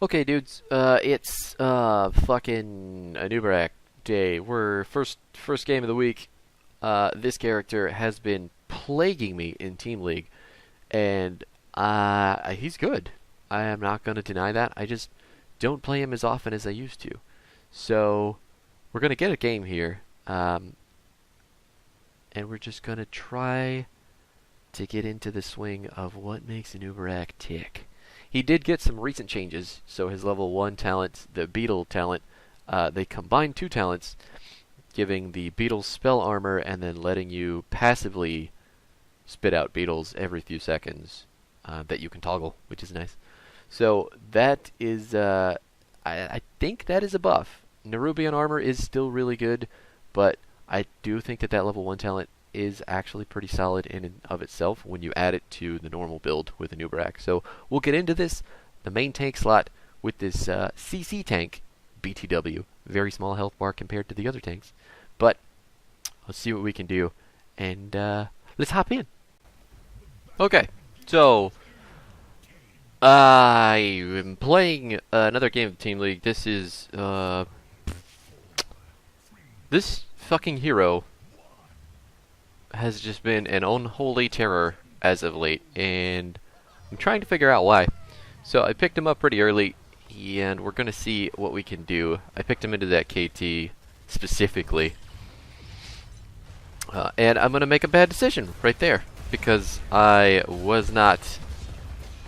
Okay, dudes. It's fucking Anubarak day. We're first game of the week. This character has been plaguing me in Team League, and he's good. I am not gonna deny that. I just don't play him as often as I used to. So we're gonna get a game here, and we're just gonna try to get into the swing of what makes Anubarak tick. He did get some recent changes, so his level 1 talent, the Beetle talent, they combined two talents, giving the Beetle spell armor and then letting you passively spit out beetles every few seconds that you can toggle, which is nice. So that is, I think that is a buff. Nerubian armor is still really good, but I do think that level 1 talent is actually pretty solid in and of itself when you add it to the normal build with Anubarak. So we'll get into this, the main tank slot, with this CC tank, BTW. Very small health bar compared to the other tanks. But let's see what we can do, and let's hop in. Okay, so I am playing another game of Team League. This is this fucking hero has just been an unholy terror as of late, and I'm trying to figure out why. So I picked him up pretty early, and we're going to see what we can do. I picked him into that KT specifically, and I'm going to make a bad decision right there, because I was not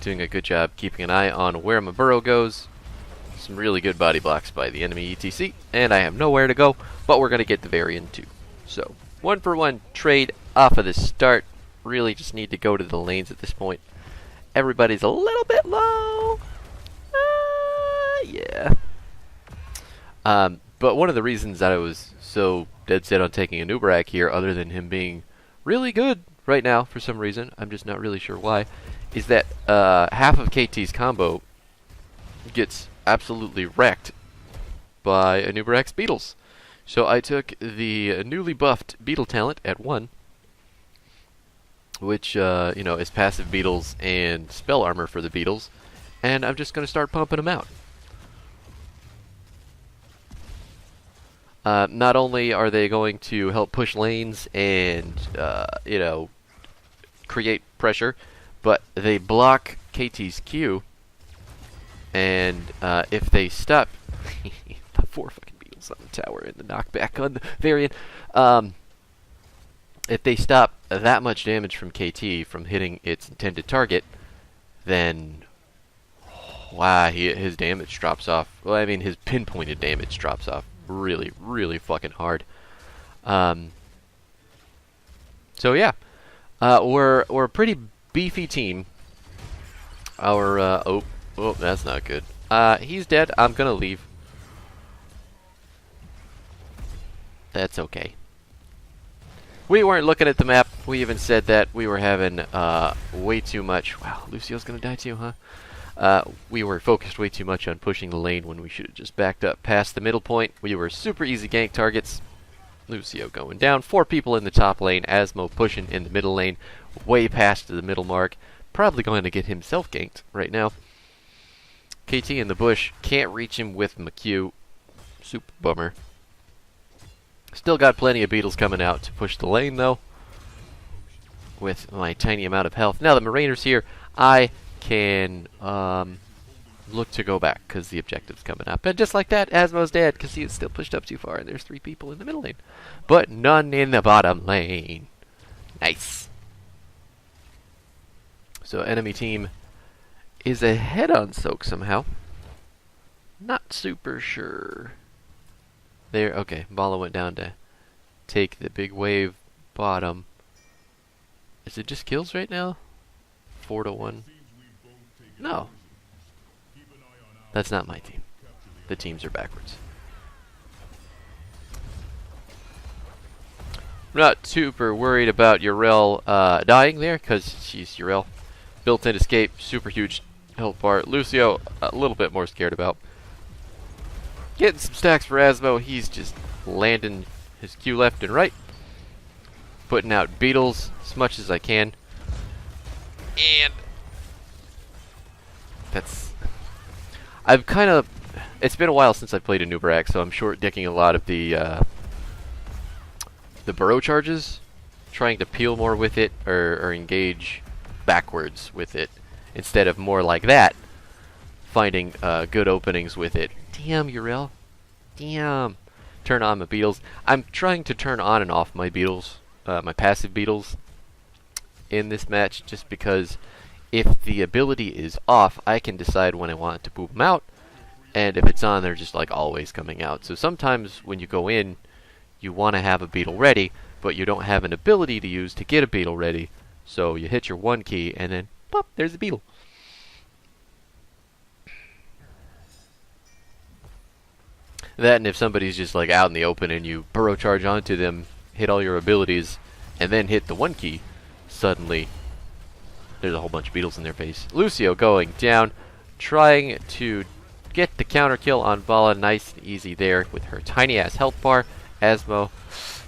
doing a good job keeping an eye on where my burrow goes. Some really good body blocks by the enemy ETC, and I have nowhere to go, but we're going to get the variant too. So 1-for-1 trade off of the start. Really just need to go to the lanes at this point. Everybody's a little bit low. Yeah. But one of the reasons that I was so dead set on taking a Nubarak here, other than him being really good right now for some reason, I'm just not really sure why, is that half of KT's combo gets absolutely wrecked by Anubarak's Beetles. So I took the newly buffed Beetle talent at 1, which, is passive Beetles and spell armor for the Beetles, and I'm just going to start pumping them out. Not only are they going to help push lanes and, create pressure, but they block KT's Q, and if they stop... the 4 fucking on the tower and the knockback on the variant. If they stop that much damage from KT from hitting its intended target, then wow, his damage drops off. Well, I mean, his pinpointed damage drops off really, really fucking hard. So yeah, we're a pretty beefy team. Our oh, that's not good. He's dead. I'm gonna leave. That's okay. We weren't looking at the map. We even said that we were having way too much. Wow, Lucio's gonna die too, huh? We were focused way too much on pushing the lane when we should have just backed up past the middle point. We were super easy gank targets. Lucio going down. 4 people in the top lane. Asmo pushing in the middle lane, way past the middle mark. Probably going to get himself ganked right now. KT in the bush. Can't reach him with McQ. Super bummer. Still got plenty of Beetles coming out to push the lane, though, with my tiny amount of health. Now the Marainer's here, I can look to go back, because the objective's coming up. And just like that, Asmo's dead, because he is still pushed up too far, and there's 3 people in the middle lane. But none in the bottom lane. Nice. So enemy team is ahead on Soak somehow. Not super sure. There, okay, Bala went down to take the big wave bottom. Is it just kills right now? 4-1. No. That's not my team. The teams are backwards. I'm not super worried about Yrel dying there, because she's Yrel. Built-in escape, super huge health bar. Lucio, a little bit more scared about. Getting some stacks for Asmo. He's just landing his Q left and right. Putting out Beetles as much as I can. And that's... I've kind of... It's been a while since I played Anubarak, so I'm short-dicking a lot of the burrow charges, trying to peel more with it, or engage backwards with it, instead of more like that, finding good openings with it. Damn, Uriel. Damn. Turn on my beetles. I'm trying to turn on and off my beetles, my passive beetles, in this match, just because if the ability is off, I can decide when I want to poop them out, and if it's on, they're just like always coming out. So sometimes when you go in, you want to have a beetle ready, but you don't have an ability to use to get a beetle ready, so you hit your 1 key, and then, pop, there's a beetle. That, and if somebody's just like out in the open and you burrow charge onto them, hit all your abilities, and then hit the 1 key, suddenly there's a whole bunch of beetles in their face. Lucio going down, trying to get the counter kill on Vala, nice and easy there with her tiny ass health bar. Asmo,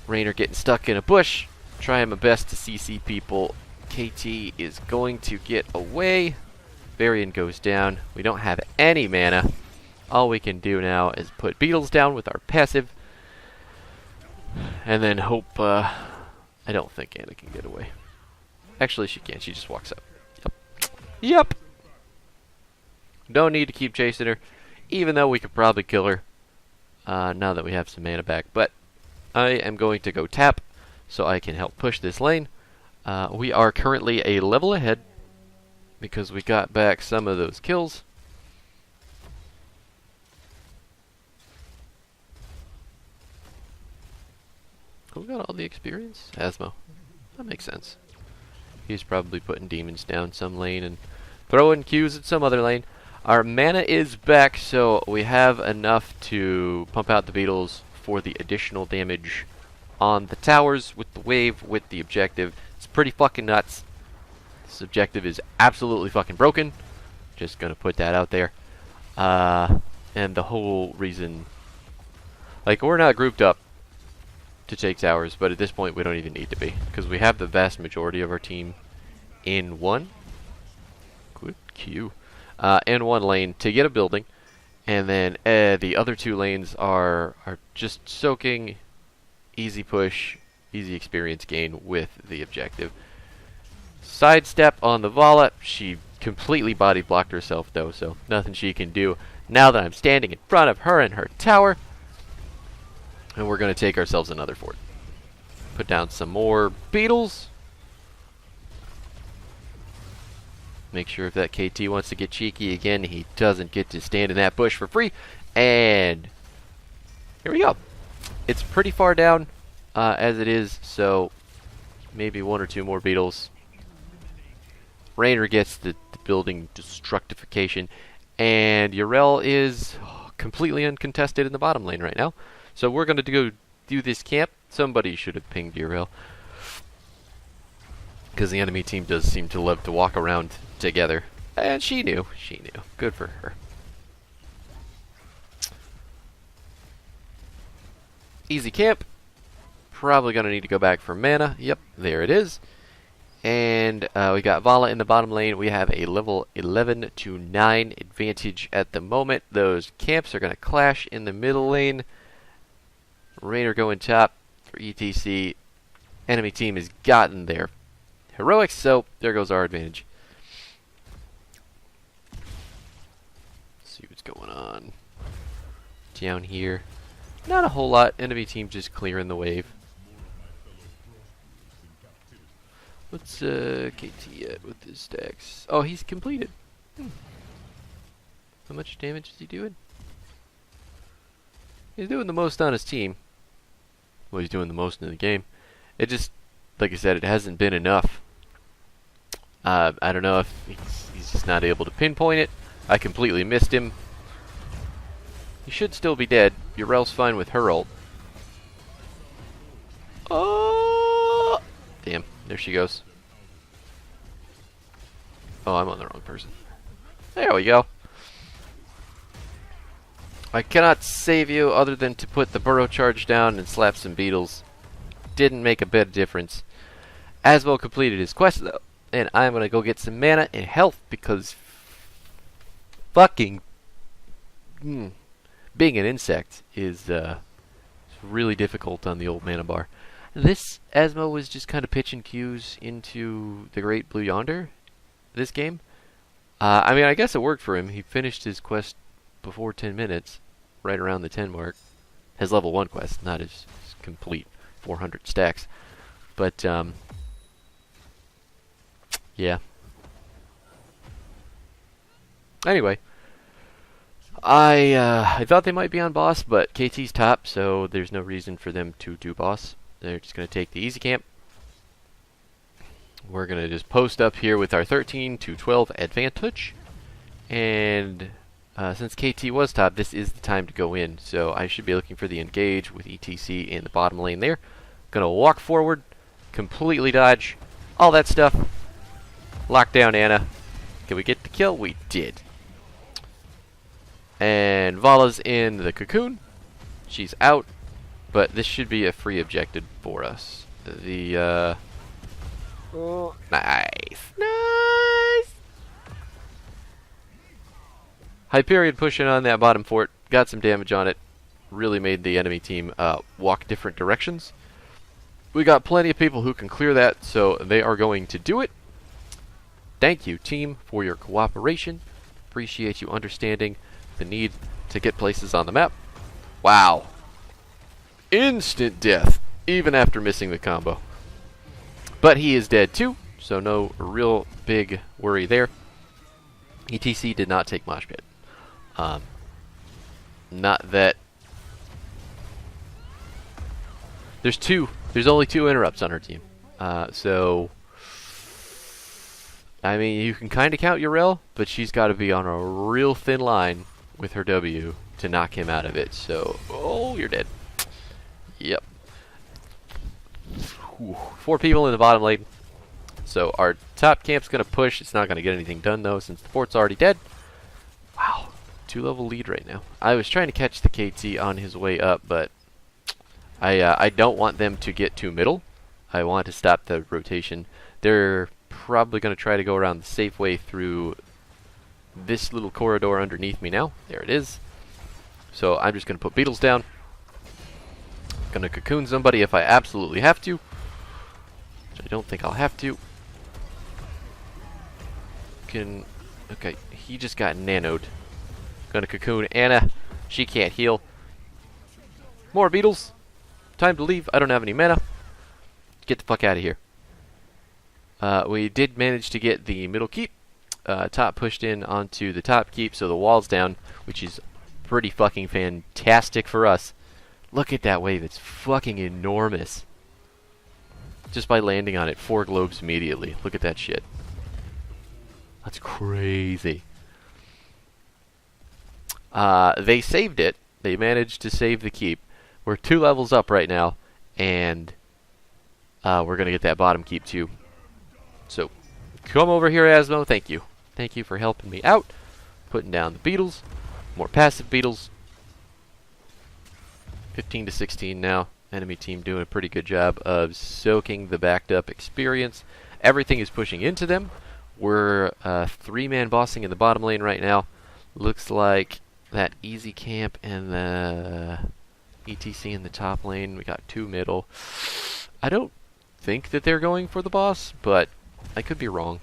Raynor getting stuck in a bush, trying my best to CC people. KT is going to get away. Varian goes down. We don't have any mana. All we can do now is put beetles down with our passive, and then hope, I don't think Anna can get away. Actually, she can. She just walks up. Yep. Don't need to keep chasing her, even though we could probably kill her now that we have some mana back. But I am going to go tap so I can help push this lane. We are currently a level ahead because we got back some of those kills. Who got all the experience? Asmo. That makes sense. He's probably putting demons down some lane and throwing Qs at some other lane. Our mana is back, so we have enough to pump out the beetles for the additional damage on the towers with the wave, with the objective. It's pretty fucking nuts. This objective is absolutely fucking broken. Just gonna put that out there. And the whole reason... Like, we're not grouped up to take towers, but at this point we don't even need to be, because we have the vast majority of our team in one. Good Q. In one lane to get a building, and then the other 2 lanes are just soaking, easy push, easy experience gain with the objective. Sidestep on the Vala. She completely body blocked herself though, so nothing she can do now that I'm standing in front of her and her tower. And we're going to take ourselves another fort. Put down some more beetles. Make sure if that KT wants to get cheeky again, he doesn't get to stand in that bush for free. And here we go. It's pretty far down as it is, so maybe 1 or 2 more beetles. Raynor gets the building destructification, and Uriel is completely uncontested in the bottom lane right now. So we're going to go do this camp. Somebody should have pinged Uriel, because the enemy team does seem to love to walk around together. And she knew. She knew. Good for her. Easy camp. Probably going to need to go back for mana. Yep, there it is. And we got Vala in the bottom lane. We have a level 11 to 9 advantage at the moment. Those camps are going to clash in the middle lane. Raynor going top for ETC. Enemy team has gotten their heroics, so there goes our advantage. Let's see what's going on down here. Not a whole lot. Enemy team just clearing the wave. What's KT at with his stacks? Oh, he's completed. How much damage is he doing? He's doing the most on his team. Well, he's doing the most in the game. It just, like I said, it hasn't been enough. I don't know if he's just not able to pinpoint it. I completely missed him. He should still be dead. Uriel's fine with her ult. Oh! Damn, there she goes. Oh, I'm on the wrong person. There we go. I cannot save you other than to put the burrow charge down and slap some beetles. Didn't make a bit of difference. Asmo completed his quest though, and I'm gonna go get some mana and health because fucking being an insect is really difficult on the old mana bar. This Asmo was just kind of pitching Qs into the Great Blue Yonder this game. I mean, I guess it worked for him. He finished his quest before 10 minutes, right around the 10 mark. His level 1 quest, not his complete 400 stacks. But, yeah. Anyway, I thought they might be on boss, but KT's top, so there's no reason for them to do boss. They're just going to take the easy camp. We're going to just post up here with our 13 to 12 advantage. And since KT was top, this is the time to go in. So I should be looking for the engage with ETC in the bottom lane there. Going to walk forward, completely dodge, all that stuff. Lock down Ana. Can we get the kill? We did. And Vala's in the cocoon. She's out. But this should be a free objective for us. The, Nice. Nice! Hyperion pushing on that bottom fort. Got some damage on it. Really made the enemy team walk different directions. We got plenty of people who can clear that, so they are going to do it. Thank you, team, for your cooperation. Appreciate you understanding the need to get places on the map. Wow. Instant death, even after missing the combo. But he is dead too, so no real big worry there. ETC did not take Mosh Pit. Not that... There's only 2 interrupts on her team. So... I mean, you can kind of count Yrel, but she's got to be on a real thin line with her W to knock him out of it. So, oh, you're dead. Yep. 4 people in the bottom lane. So our top camp's going to push. It's not going to get anything done, though, since the fort's already dead. Wow. 2-level lead right now. I was trying to catch the KT on his way up, but I don't want them to get too middle. I want to stop the rotation. They're probably going to try to go around the safe way through this little corridor underneath me now. There it is. So I'm just going to put beetles down. Going to cocoon somebody if I absolutely have to. Which I don't think I'll have to. Okay, he just got nanoed. Going to cocoon Ana. She can't heal. More beetles. Time to leave. I don't have any mana. Get the fuck out of here. We did manage to get the middle keep. Top pushed in onto the top keep, so the wall's down, which is pretty fucking fantastic for us. Look at that wave. It's fucking enormous. Just by landing on it, 4 globes immediately. Look at that shit. That's crazy. They saved it. They managed to save the keep. We're 2 levels up right now, and we're going to get that bottom keep too. So, come over here, Asmo. Thank you. Thank you for helping me out. Putting down the beetles. More passive beetles. 15 to 16 now. Enemy team doing a pretty good job of soaking the backed up experience. Everything is pushing into them. We're 3-man bossing in the bottom lane right now. Looks like that easy camp and the ETC in the top lane. We got 2 middle. I don't think that they're going for the boss, but I could be wrong.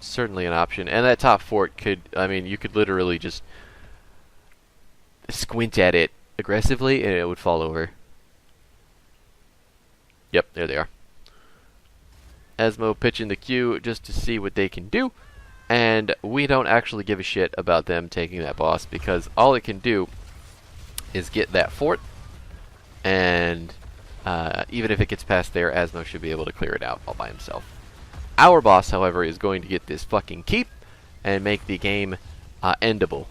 Certainly an option. And that top fort could, I mean, you could literally just squint at it aggressively and it would fall over. Yep, there they are. Asmo pitching the Q just to see what they can do. And we don't actually give a shit about them taking that boss because all it can do is get that fort. And even if it gets past there, Asmo should be able to clear it out all by himself. Our boss, however, is going to get this fucking keep and make the game endable.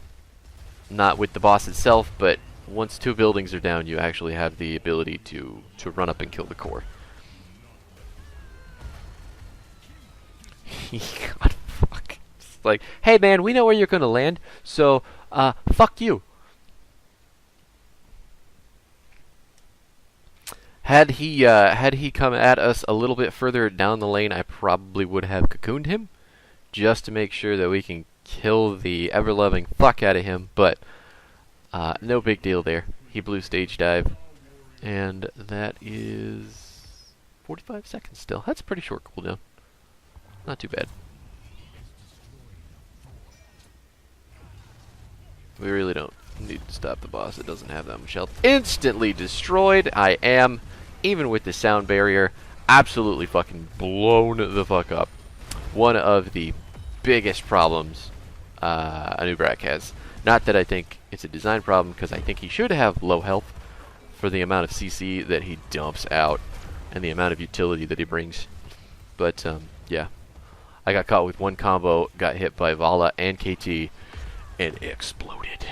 Not with the boss itself, but once 2 buildings are down, you actually have the ability to run up and kill the core. God, fuck. It's like, hey man, we know where you're gonna land, so, fuck you. Had he come at us a little bit further down the lane, I probably would have cocooned him, just to make sure that we can kill the ever-loving fuck out of him, but no big deal there. He blew stage dive, and that is 45 seconds still. That's a pretty short cooldown. Not too bad. We really don't need to stop the boss. It doesn't have that much health. Instantly destroyed. I am, even with the sound barrier, absolutely fucking blown the fuck up. One of the biggest problems Anubarak has. Not that I think it's a design problem, because I think he should have low health for the amount of CC that he dumps out and the amount of utility that he brings. But, yeah. I got caught with one combo, got hit by Vala and KT, and exploded.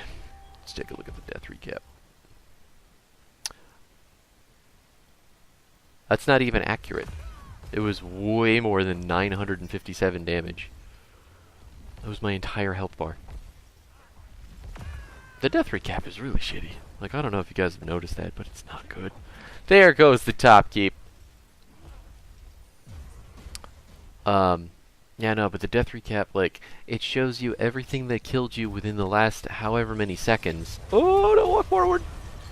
Let's take a look at the death recap. That's not even accurate. It was way more than 957 damage. That was my entire health bar. The death recap is really shitty. Like, I don't know if you guys have noticed that, but it's not good. There goes the top keep. Yeah, no, but the death recap, like, it shows you everything that killed you within the last however many seconds. Oh, don't walk forward.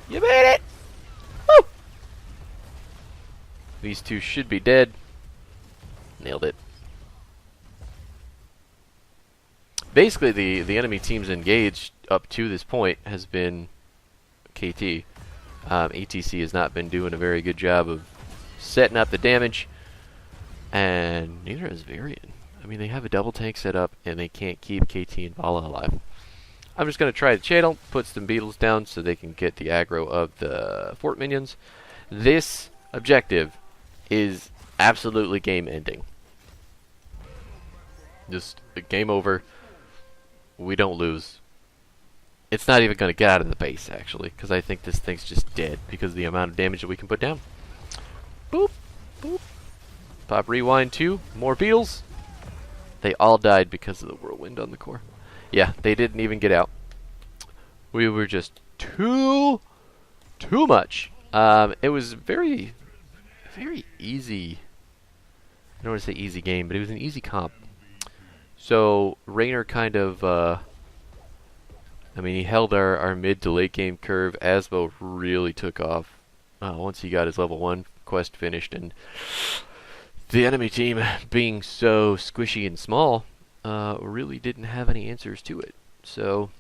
You made it! Woo! These two should be dead. Nailed it. Basically, the enemy teams engaged up to this point has been KT. ATC has not been doing a very good job of setting up the damage, and neither has Varian. I mean, they have a double tank set up, and they can't keep KT and Vala alive. I'm just going to try the channel, put some beetles down so they can get the aggro of the fort minions. This objective is absolutely game-ending. Just game over. We don't lose. It's not even going to get out of the base, actually, because I think this thing's just dead because of the amount of damage that we can put down. Boop, boop. Pop rewind 2, more beetles. They all died because of the whirlwind on the core. Yeah, they didn't even get out. We were just too much. It was very easy. I don't want to say easy game, but it was an easy comp. So Raynor kind of, I mean, he held our mid to late game curve. Asbo really took off once he got his level 1 quest finished, and the enemy team, being so squishy and small, really didn't have any answers to it. So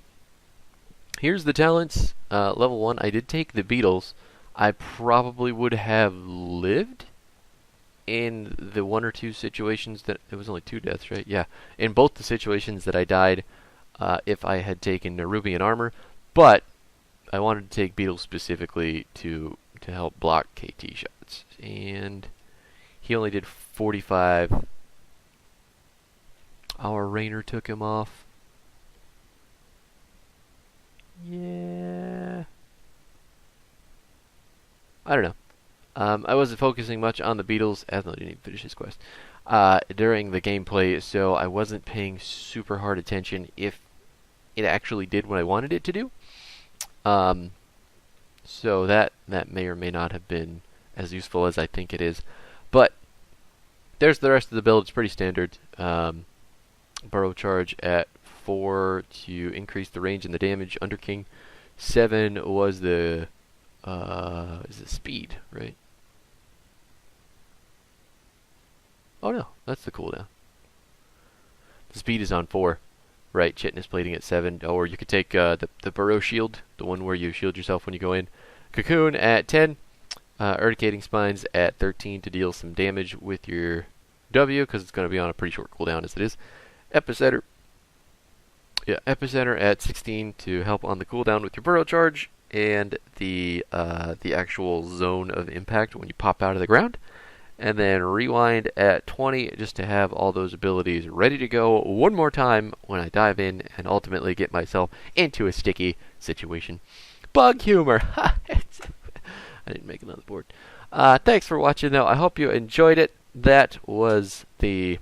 here's the talents. Level 1, I did take the beetles. I probably would have lived in the 1 or 2 situations that it was only 2 deaths, right? Yeah, in both the situations that I died, if I had taken Nerubian armor, but I wanted to take beetles specifically to help block KT shots, and he only did 45. Our Raynor took him off. Yeah, I don't know. I wasn't focusing much on the beetles. Asno didn't even finish his quest during the gameplay, so I wasn't paying super hard attention if it actually did what I wanted it to do. So that may or may not have been as useful as I think it is. But there's the rest of the build. It's pretty standard. Burrow charge at 4 to increase the range and the damage. Under King 7 was the is it speed, right? Oh no, that's the cooldown. The speed is on 4, right? Chitness plating at 7, or you could take the Burrow shield, the one where you shield yourself when you go in. Cocoon at 10, Urticating Spines at 13 to deal some damage with your W, because it's going to be on a pretty short cooldown as it is. Epicenter, yeah, Epicenter at 16 to help on the cooldown with your Burrow charge, and the actual zone of impact when you pop out of the ground. And then Rewind at 20 just to have all those abilities ready to go one more time when I dive in and ultimately get myself into a sticky situation. Bug humor! I didn't make another board. Thanks for watching, though. I hope you enjoyed it. That was the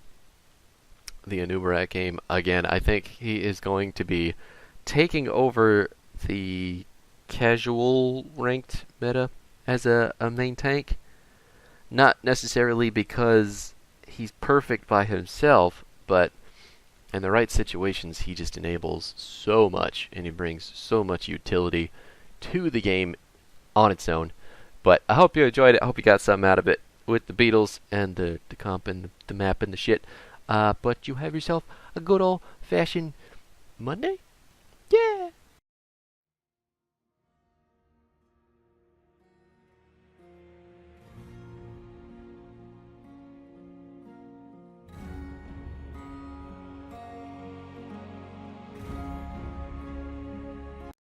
Anubarak game. Again, I think he is going to be taking over the casual ranked meta as a main tank. Not necessarily because he's perfect by himself, but in the right situations, he just enables so much, and he brings so much utility to the game on its own. But I hope you enjoyed it. I hope you got something out of it with the Beatles and the comp and the map and the shit. But you have yourself a good old-fashioned Monday? Yeah!